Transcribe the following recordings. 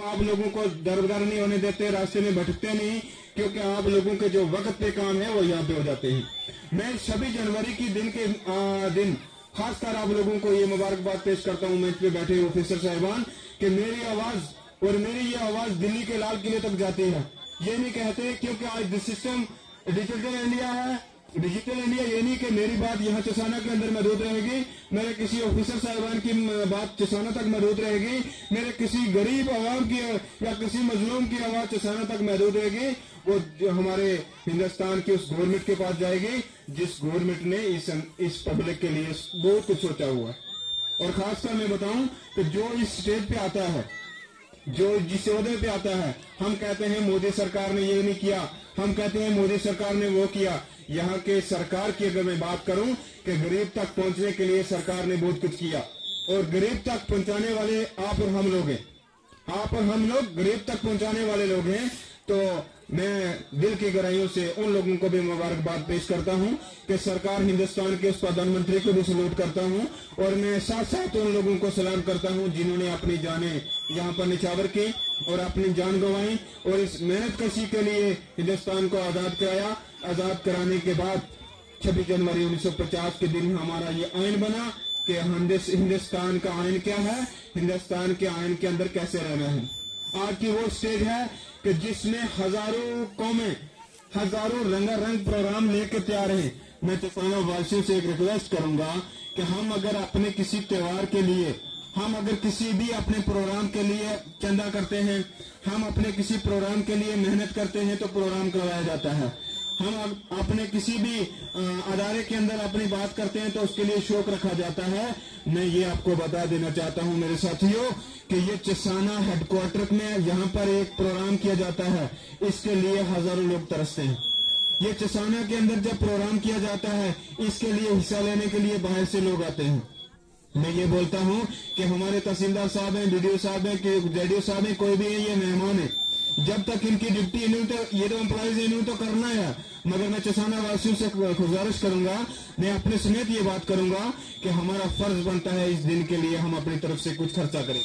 आप लोगों को दरबदर नहीं होने देते, रास्ते में भटकते नहीं, क्योंकि आप लोगों के जो वक्त पे काम है वो यहाँ पे हो जाते हैं। मैं 26 जनवरी की दिन खासकर आप लोगों को ये मुबारकबाद पेश करता हूँ, मंच पे बैठे ऑफिसर साहिबान, कि मेरी आवाज और मेरी ये आवाज दिल्ली के लाल किले तक जाती है। ये नहीं कहते क्योंकि आज सिस्टम डिजिटल इंडिया है, डिजिटल इंडिया ये नहीं कि मेरी बात यहाँ चसाना के अंदर महदूद रहेगी, मेरे किसी ऑफिसर साहिबान की बात चसाना तक महदूद रहेगी, मेरे किसी गरीब आवाम की या किसी मजलूम की आवाज चसाना तक महदूद रहेगी। वो जो हमारे हिंदुस्तान की उस गवर्नमेंट के पास जाएगी जिस गवर्नमेंट ने इस पब्लिक के लिए बहुत कुछ सोचा हुआ है। और खासकर मैं बताऊं कि जो इस स्टेज पे आता है, जो जिस ओहदे पे आता है, हम कहते हैं मोदी सरकार ने ये नहीं किया, हम कहते हैं मोदी सरकार ने वो किया। यहाँ के सरकार की अगर मैं बात करूं कि गरीब तक पहुंचने के लिए सरकार ने बहुत कुछ किया, और गरीब तक पहुंचाने वाले आप और हम लोग हैं, आप और हम लोग गरीब तक पहुंचाने वाले लोग हैं। तो मैं दिल की गहराइयों से उन लोगों को भी मुबारकबाद पेश करता हूं कि सरकार हिंदुस्तान के उस प्रधानमंत्री को भी सलूट करता हूं, और मैं साथ साथ उन लोगों को सलाम करता हूं जिन्होंने अपनी जानें यहाँ पर निछावर की और अपनी जान गंवाई और इस मेहनत कशी के लिए हिंदुस्तान को आजाद कराया। आजाद कराने के बाद 26 जनवरी 1950 के दिन हमारा ये आइन बना कि हिंदुस्तान का आइन क्या है, हिंदुस्तान के आइन के अंदर कैसे रहना है। आज की वो स्टेज है कि जिसमें हजारों कौमें, हजारों रंगारंग प्रोग्राम लेके तैयार हैं। मैं चसाना वासियों से एक रिक्वेस्ट करूंगा कि हम अगर अपने किसी त्योहार के लिए, हम अगर किसी भी अपने प्रोग्राम के लिए चंदा करते हैं, हम अपने किसी प्रोग्राम के लिए मेहनत करते हैं तो प्रोग्राम करवाया जाता है। हम अपने किसी भी अदारे के अंदर अपनी बात करते हैं तो उसके लिए शौक रखा जाता है। मैं ये आपको बता देना चाहता हूं मेरे साथियों कि ये चसाना हेडक्वार्टर में यहाँ पर एक प्रोग्राम किया जाता है, इसके लिए हजारों लोग तरसते हैं। ये चसाना के अंदर जब प्रोग्राम किया जाता है इसके लिए हिस्सा लेने के लिए बाहर से लोग आते हैं। मैं ये बोलता हूँ कि हमारे तहसीलदार साहब हैं, बीडीओ साहब हैं, जेडीओ साहब हैं, कोई भी है, ये मेहमान है। जब तक इनकी ड्यूटी इन्होंने तो ये तो एम्प्लॉइज इन्होंने तो करना है, मगर मैं चसाना वासियों से गुजारिश करूंगा, मैं अपने समेत ये बात करूंगा कि हमारा फर्ज बनता है इस दिन के लिए हम अपनी तरफ से कुछ खर्चा करें।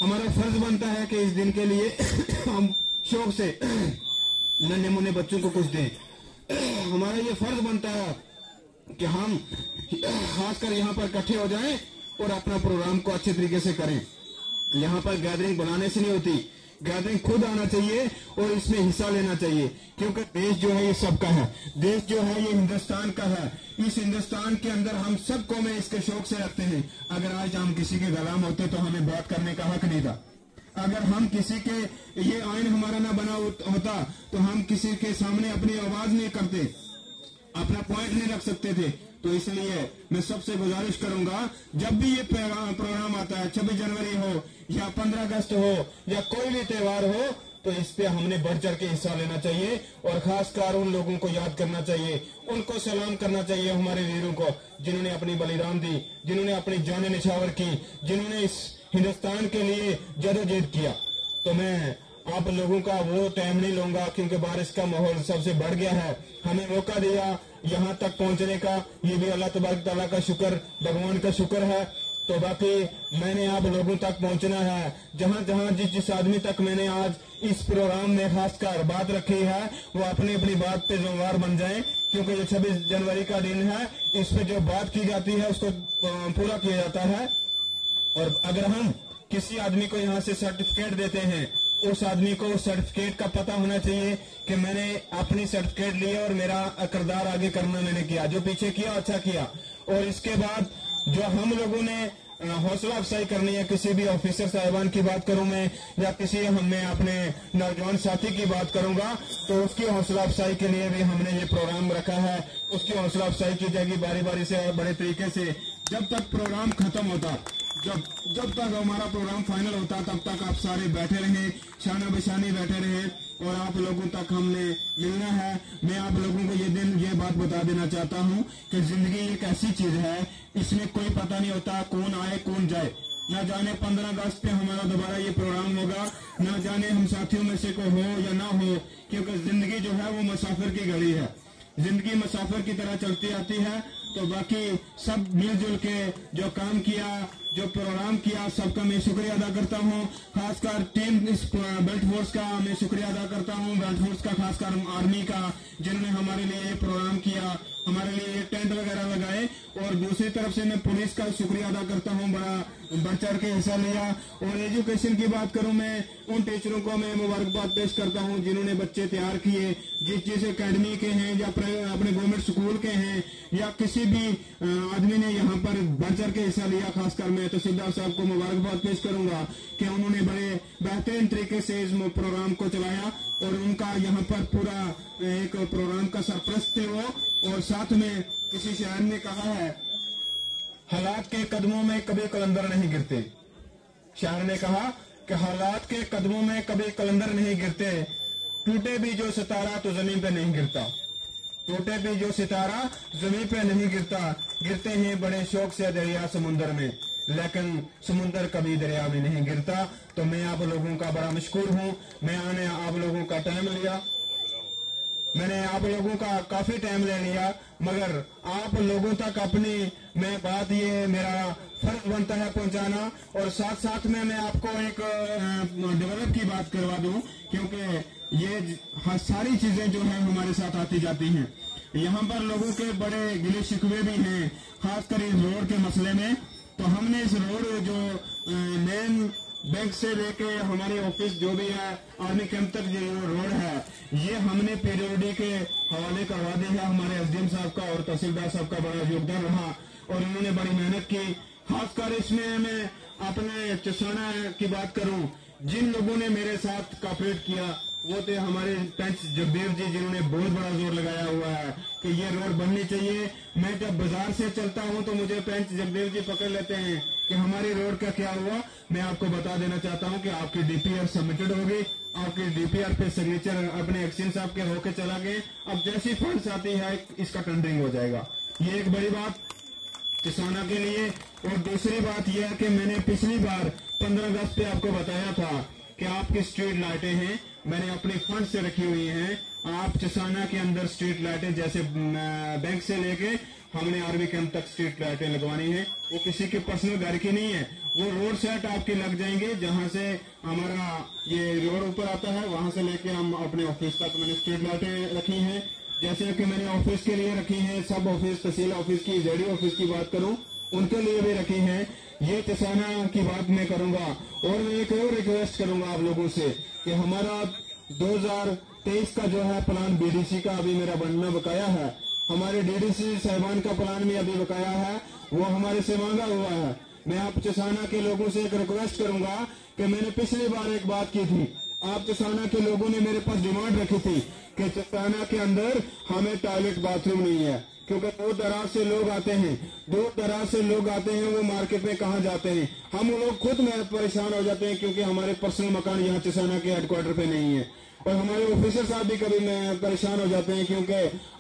हमारा फर्ज बनता है कि इस दिन के लिए हम शौक से नन्हे मुन्ने बच्चों को कुछ दें। हमारा ये फर्ज बनता है कि हम खासकर यहाँ पर इकट्ठे हो जाएं और अपना प्रोग्राम को अच्छे तरीके से करें। यहाँ पर गैदरिंग बनाने से नहीं होती, गैदरिंग खुद आना चाहिए और इसमें हिस्सा लेना चाहिए, क्योंकि देश जो है ये सबका है, देश जो है ये हिंदुस्तान का है। इस हिंदुस्तान के अंदर हम सबको में इसके शौक से रखते हैं। अगर आज हम किसी के गुलाम होते तो हमें बात करने का हक नहीं था। अगर हम किसी के ये आइन हमारा ना बना होता तो हम किसी के सामने अपनी आवाज नहीं करते, अपना पॉइंट नहीं रख सकते थे। तो इसलिए मैं सबसे गुजारिश करूंगा, जब भी ये प्रोग्राम आता है, 26 जनवरी हो या 15 अगस्त हो या कोई भी त्योहार हो, तो इस पे हमने बढ़ चढ़ के हिस्सा लेना चाहिए और खासकर उन लोगों को याद करना चाहिए, उनको सलाम करना चाहिए, हमारे वीरों को जिन्होंने अपनी बलिदान दी, जिन्होंने अपनी जान निछावर की, जिन्होंने इस हिंदुस्तान के लिए जदोजहद किया। तो मैं आप लोगों का वो टाइम नहीं लूंगा क्योंकि बारिश का माहौल सबसे बढ़ गया है। हमें मौका दिया यहाँ तक पहुँचने का, ये भी अल्लाह तबारक तआला का शुक्र, भगवान का शुक्र है। तो बाकी मैंने आप लोगों तक पहुँचना है, जहाँ जहाँ जिस आदमी तक मैंने आज इस प्रोग्राम में खासकर बात रखी है वो अपनी अपनी बात पे जिम्मेदार बन जाए, क्योंकि ये 26 जनवरी का दिन है, इस पे जो बात की जाती है उसको पूरा किया जाता है। और अगर हम किसी आदमी को यहाँ से सर्टिफिकेट देते हैं, उस आदमी को सर्टिफिकेट का पता होना चाहिए कि मैंने अपनी सर्टिफिकेट ली और मेरा किरदार आगे करना मैंने किया, जो पीछे किया अच्छा किया। और इसके बाद जो हम लोगों ने हौसला अफजाई करनी है, किसी भी ऑफिसर साहिबान की बात करूं मैं या किसी मैं अपने नौजवान साथी की बात करूंगा, तो उसकी हौसला अफजाई के लिए भी हमने ये प्रोग्राम रखा है। उसकी हौसला अफजाई की जाएगी बारी बारी से, बड़े तरीके से, जब तक प्रोग्राम खत्म होता, जब तक हमारा प्रोग्राम फाइनल होता तब तक आप सारे बैठे रहे, शाना बशानी बैठे रहे और आप लोगों तक हमने मिलना है। मैं आप लोगों को ये बात बता देना चाहता हूँ कि जिंदगी एक ऐसी चीज है, इसमें कोई पता नहीं होता कौन आए कौन जाए। न जाने 15 अगस्त पे हमारा दोबारा ये प्रोग्राम होगा, न जाने हम साथियों में से कोई हो या ना हो, क्योंकि जिंदगी जो है वो मुसाफिर की घड़ी है। जिंदगी मुसाफिर की तरह चलती आती है। तो बाकी सब मिलजुल के जो काम किया, जो प्रोग्राम किया, सबका मैं शुक्रिया अदा करता हूँ। खासकर टीम इस बेल्ट फोर्स का मैं शुक्रिया अदा करता हूँ, बेल्ट फोर्स का, खासकर आर्मी का, जिन्होंने हमारे लिए ये प्रोग्राम किया, हमारे लिए टेंट वगैरह लगाए। और दूसरी तरफ से मैं पुलिस का शुक्रिया अदा करता हूँ, बड़ा बढ़ चढ़ के हिस्सा लिया। और एजुकेशन की बात करूँ, मैं उन टीचरों को मैं मुबारकबाद पेश करता हूँ जिन्होंने बच्चे तैयार किए, जिस एकेडमी के हैं या अपने गवर्नमेंट स्कूल के हैं या किसी भी आदमी ने यहाँ पर बढ़ चढ़ के हिस्सा लिया। खासकर मैं तहसीलदार साहब को मुबारकबाद पेश करूंगा कि उन्होंने बड़े बेहतरीन तरीके से इस प्रोग्राम को चलाया और उनका यहाँ पर पूरा एक प्रोग्राम का सरपरस्त थे वो। और साथ में किसी शायर ने कहा है, हालात के कदमों में कभी कलंदर नहीं गिरते। शायर ने कहा कि हालात के कदमों में कभी कलंदर नहीं गिरते, टूटे भी जो सितारा तो जमीन पे नहीं गिरता। टूटे भी जो सितारा जमीन पे नहीं गिरता, गिरते हैं बड़े शौक से दरिया समुंदर में, लेकिन समुंदर कभी दरिया में नहीं गिरता। तो मैं आप लोगों का बड़ा मशकूर हूँ। मैंने आप लोगों का टाइम लिया, मैंने आप लोगों का काफी टाइम ले लिया, मगर आप लोगों तक अपनी मैं बात, ये मेरा फर्ज बनता है पहुंचाना। और साथ साथ में मैं आपको एक डेवलप की बात करवा दूं, क्योंकि ये सारी चीजें जो हैं हमारे साथ आती जाती हैं। यहाँ पर लोगों के बड़े गिले शिकवे भी हैं, खासकर इस रोड के मसले में। तो हमने इस रोड जो मेन बैंक से लेके हमारे ऑफिस जो भी है, आर्मी कैंप तक जो रोड है, ये हमने पीडब्ल्यूडी के हवाले करवा दी है। हमारे एसडीएम साहब का और तहसीलदार साहब का बड़ा योगदान रहा और उन्होंने बड़ी मेहनत की। खासकर इसमें मैं अपने चसाना की बात करूं, जिन लोगों ने मेरे साथ कॉपरेट किया वो थे हमारे पंच जगदेव जी, जिन्होंने बहुत बड़ा जोर लगाया हुआ है कि ये रोड बननी चाहिए। मैं जब बाजार से चलता हूं तो मुझे पंच जगदेव जी पकड़ लेते हैं कि हमारी रोड का क्या हुआ। मैं आपको बता देना चाहता हूं कि आपकी डीपीआर सबमिटेड होगी, आपकी डीपीआर पे सिग्नेचर अपने एक्शन साहब के होके चला गए। अब जैसी फंड्स आती है इसका टेंडरिंग हो जाएगा। ये एक बड़ी बात किसाना के लिए। और दूसरी बात यह है कि मैंने पिछली बार 15 अगस्त पे आपको बताया था कि आपकी स्ट्रीट लाइटें हैं, मैंने अपने फंड से रखी हुई हैं। आप चसाना के अंदर स्ट्रीट लाइटें जैसे बैंक से लेके हमने आर्मी कैंप तक स्ट्रीट लाइटें लगवानी है। वो किसी के पर्सनल घर की नहीं है, वो रोड सेट आपके लग जाएंगे। जहां से हमारा ये रोड ऊपर आता है वहां से लेके हम अपने ऑफिस तक मैंने स्ट्रीट लाइटें रखी हैं। जैसे कि मैंने ऑफिस के लिए रखी हैं, सब ऑफिस, तहसील ऑफिस की, जेडी ऑफिस की बात करूं, उनके लिए भी रखी हैं। ये चसाना की बात मैं करूंगा। और मैं एक और रिक्वेस्ट करूंगा आप लोगों से कि हमारा 2023 का जो है प्लान बीडीसी का अभी मेरा बनना बकाया है। हमारे डीडीसी साहिबान का प्लान भी अभी बकाया है, वो हमारे से मांगा हुआ है। मैं आप चसाना के लोगों से एक रिक्वेस्ट करूंगा कि मैंने पिछली बार एक बात की थी, आप चसाना के लोगों ने मेरे पास डिमांड रखी थी कि चसाना के अंदर हमें टॉयलेट बाथरूम नहीं है, क्योंकि दूर दराज से लोग आते हैं, दूर दराज से लोग आते हैं, वो मार्केट में कहाँ जाते हैं। हम लोग खुद में परेशान हो जाते हैं क्योंकि हमारे पर्सनल मकान यहाँ चसाना के हेडक्वार्टर पे नहीं है। और हमारे ऑफिसर साहब भी कभी परेशान हो जाते हैं क्योंकि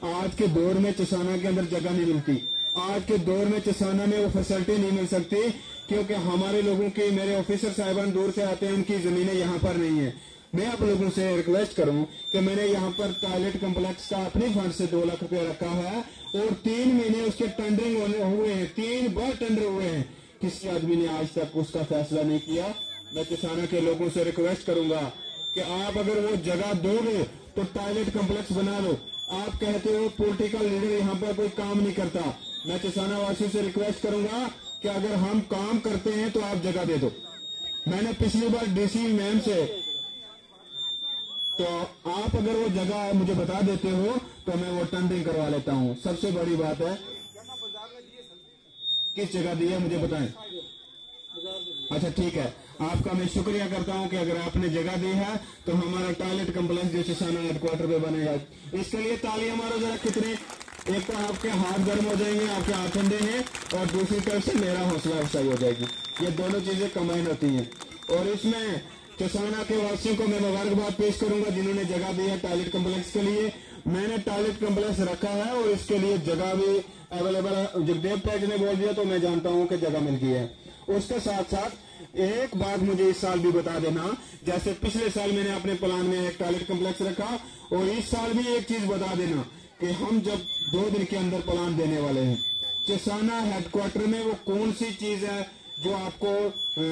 आज के दौर में चसाना के अंदर जगह नहीं मिलती। आज के दौर में चसाना में वो फैसिलिटी नहीं मिल सकती क्योंकि हमारे लोगों की, मेरे ऑफिसर साहिबान दूर से आते हैं, उनकी जमीनें यहाँ पर नहीं है। मैं आप लोगों से रिक्वेस्ट करूं कि मैंने यहाँ पर टॉयलेट कम्प्लेक्स का अपने फंड से 2 लाख रुपया रखा है और 3 महीने उसके टेंडरिंग हुए हैं, 3 बार टेंडर हुए हैं, किसी आदमी ने आज तक उसका फैसला नहीं किया। मैं किसाना के लोगों से रिक्वेस्ट करूंगा कि आप अगर वो जगह दोगे तो टॉयलेट कम्प्लेक्स बना लो। आप कहते हो पॉलिटिकल लीडर यहाँ पर कोई काम नहीं करता, मैं किसाना वासियों से रिक्वेस्ट करूंगा कि अगर हम काम करते हैं तो आप जगह दे दो। मैंने पिछली बार डीसी मैम से, तो आप अगर वो जगह मुझे बता देते हो तो मैं वो टेंडरिंग करवा लेता हूँ। सबसे बड़ी बात है, किस जगह दी है मुझे बताएं। अच्छा ठीक है, आपका मैं शुक्रिया करता हूं कि अगर आपने जगह दी है तो हमारा टॉयलेट कम्प्लेक्स जो चसाना हेडक्वार्टर पे बनेगा। इसके लिए तालियां मारो जरा कितने। एक तो आपके हाथ गर्म हो जाएंगे, आपके हाथ ठंडे हैं, और दूसरी तरफ से मेरा हौसला अफजाई हो जाएगी। ये दोनों चीजें कंबाइन होती हैं। और इसमें चसाना के वासियों को मैं मुबारकबाद पेश करूंगा जिन्होंने जगह दी है टॉयलेट कम्प्लेक्स के लिए। मैंने टॉयलेट कम्प्लेक्स रखा है और इसके लिए जगह भी अवेलेबल है। जगदेव पैज ने बोल दिया तो मैं जानता हूं कि जगह मिल गई है। उसके साथ साथ एक बात मुझे इस साल भी बता देना, जैसे पिछले साल मैंने अपने प्लान में एक टॉयलेट कम्प्लेक्स रखा, और इस साल भी एक चीज बता देना कि हम जब 2 दिन के अंदर प्लान देने वाले हैं, चसाना हेडक्वार्टर में वो कौन सी चीज है जो आपको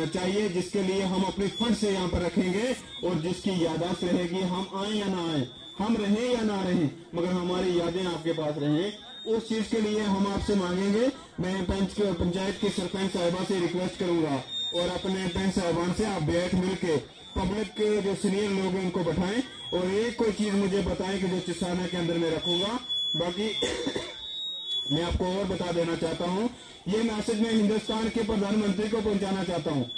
चाहिए, जिसके लिए हम अपने फंड से यहाँ पर रखेंगे और जिसकी यादाश्त रहेगी, हम आए या ना आए, हम रहें या ना रहें, मगर हमारी यादें आपके पास रहें, उस चीज के लिए हम आपसे मांगेंगे। मैं पंचायत की सरपंच साहिबा से रिक्वेस्ट करूंगा और अपने पंच साहिबान से आप बैठ मिलके पब्लिक के जो सीनियर लोग हैं उनको बैठाएं और एक कोई चीज मुझे बताएं कि जो चसाना के अंदर मैं रखूंगा। बाकी मैं आपको और बता देना चाहता हूँ, ये मैसेज मैं हिंदुस्तान के प्रधानमंत्री को पहुंचाना चाहता हूँ।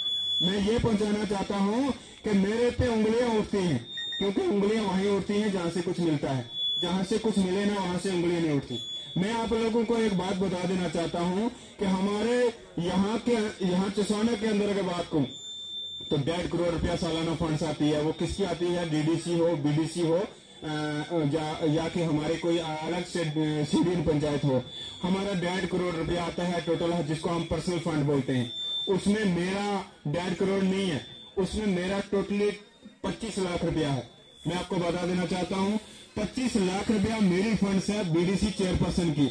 मैं ये पहुंचाना चाहता हूँ कि मेरे पे उंगलियां उठती हैं, क्योंकि उंगलियां वहीं उठती हैं जहां से कुछ मिलता है, जहां से कुछ मिले ना वहां से उंगलियां नहीं उठती। मैं आप लोगों को एक बात बता देना चाहता हूँ कि हमारे यहाँ चसाना के अंदर अगर बात कहूँ तो 1.5 करोड़ रुपया सालाना फंड्स आती है। वो किसकी आती है? डीडीसी हो, बीडीसी हो या कि हमारे कोई अलग से सीडीएन पंचायत हो, हमारा 1.5 करोड़ रुपया आता है टोटल, जिसको हम पर्सनल फंड बोलते हैं। उसमें मेरा 1.5 करोड़ नहीं है, उसमें मेरा टोटली 25 लाख रुपया है। मैं आपको बता देना चाहता हूँ 25 लाख रुपया मेरी फंड्स है बीडीसी चेयरपर्सन की।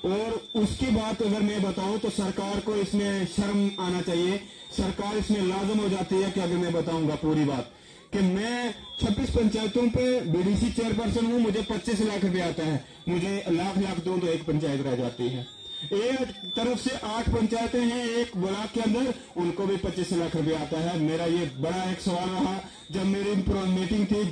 और उसकी बात अगर मैं बताऊं तो सरकार को इसमें शर्म आना चाहिए, सरकार इसमें लाजम हो जाती है कि अगर मैं बताऊंगा पूरी बात कि मैं 26 पंचायतों पे बीडीसी चेयरपर्सन हूं, मुझे 25 लाख रुपया आता है। मुझे लाख दूं तो एक पंचायत रह जाती है। एक तरफ से 8 पंचायतें हैं एक ब्लॉक के अंदर, उनको भी 25 लाख रुपया आता है। मेरा ये बड़ा एक सवाल रहा, जब मेरी मीटिंग थी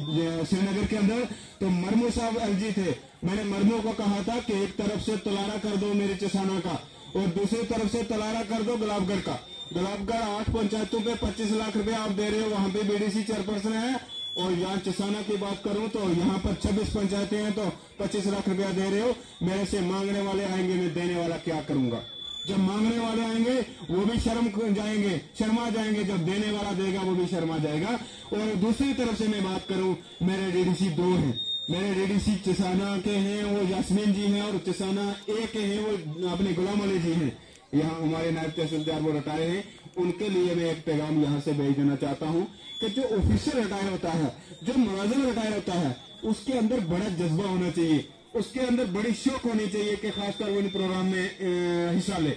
श्रीनगर के अंदर तो मरमू साहब एलजी थे, मैंने मरमू को कहा था कि एक तरफ से तलारा कर दो मेरे चसाना का और दूसरी तरफ से तलारा कर दो गुलाबगढ़ का। गुलाबगढ़ 8 पंचायतों पे 25 लाख रुपया आप दे रहे हो, वहां पे बीडीसी चेयरपर्सन है। और यहाँ चसाना की बात करूं तो यहाँ पर 26 पंचायतें हैं तो 25 लाख रुपया दे रहे हो। मेरे से मांगने वाले आएंगे, मैं देने वाला क्या करूंगा? जब मांगने वाले आएंगे वो भी शर्मा जाएंगे, जब देने वाला देगा वो भी शर्मा जाएगा। और दूसरी तरफ से मैं बात करूं, मेरे डीडीसी 2 हैं, मेरे डीडीसी चसाना के हैं वो यास्मीन जी हैं, और चसाना ए के हैं वो अपने गुलाम अली जी हैं। यहाँ हमारे नायब तहसीलदार वो रिटायर हैं, उनके लिए मैं एक पैगाम यहाँ से भेज देना चाहता हूँ कि जो ऑफिसर रिटायर होता है, जो मुलाजिम रिटायर होता है, उसके अंदर बड़ा जज्बा होना चाहिए, उसके अंदर बड़ी शौक होनी चाहिए कि खासकर वो इन प्रोग्राम में हिस्सा ले,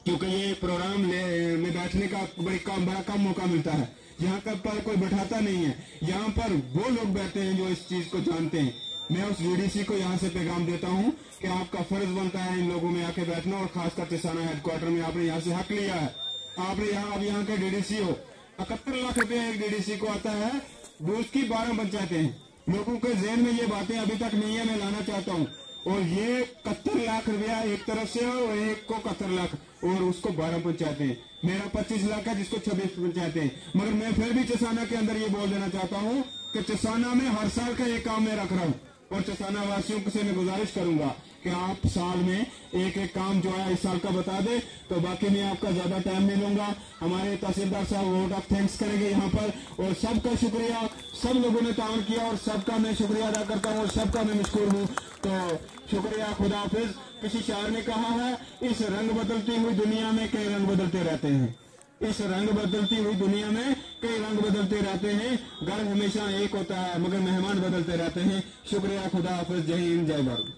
क्योंकि ये प्रोग्राम में बैठने का बड़ा कम मौका मिलता है। यहाँ पर कोई बैठाता नहीं है, यहाँ पर वो लोग बैठते हैं जो इस चीज को जानते हैं। मैं उस डीडीसी को यहाँ से पैगाम देता हूँ कि आपका फर्ज बनता है इन लोगों में आके बैठना, और खासकर चसाना हेडक्वार्टर में आपने यहाँ से हक लिया है, आपने अब यहाँ के डीडीसी हो। 71 लाख रुपया एक डीडीसी को आता है, दूसरी की 12 पंचायतें हैं। लोगों के ज़हन में ये बातें अभी तक नहीं है, मैं लाना चाहता हूँ। और ये 71 लाख रुपया एक तरफ से और एक को 71 लाख और उसको 12 पंचायतें। मेरा 25 लाख है जिसको 26 पंचायतें। मगर मैं फिर भी चसाना के अंदर ये बोल देना चाहता हूँ कि चसाना में हर साल का एक काम मैं रख रहा हूँ, और चसाना वासियों से मैं गुजारिश करूंगा कि आप साल में एक काम जो है इस साल का बता दे, तो बाकी मैं आपका ज्यादा टाइम नहीं लूंगा। हमारे तहसीलदार साहब वोट ऑफ थैंक्स करेंगे यहाँ पर, और सबका शुक्रिया, सब लोगों ने ताउन किया और सबका मैं शुक्रिया अदा करता हूँ और सबका मैं मशकूर हूँ। तो शुक्रिया, खुदा हाफिज। किसी शायर ने कहा है, इस रंग बदलती हुई दुनिया में कई रंग बदलते रहते हैं, इस रंग बदलती हुई दुनिया में कई रंग बदलते रहते हैं, घर हमेशा एक होता है मगर मेहमान बदलते रहते हैं। शुक्रिया, खुदा हाफिज, जय हिंद, जय भारत।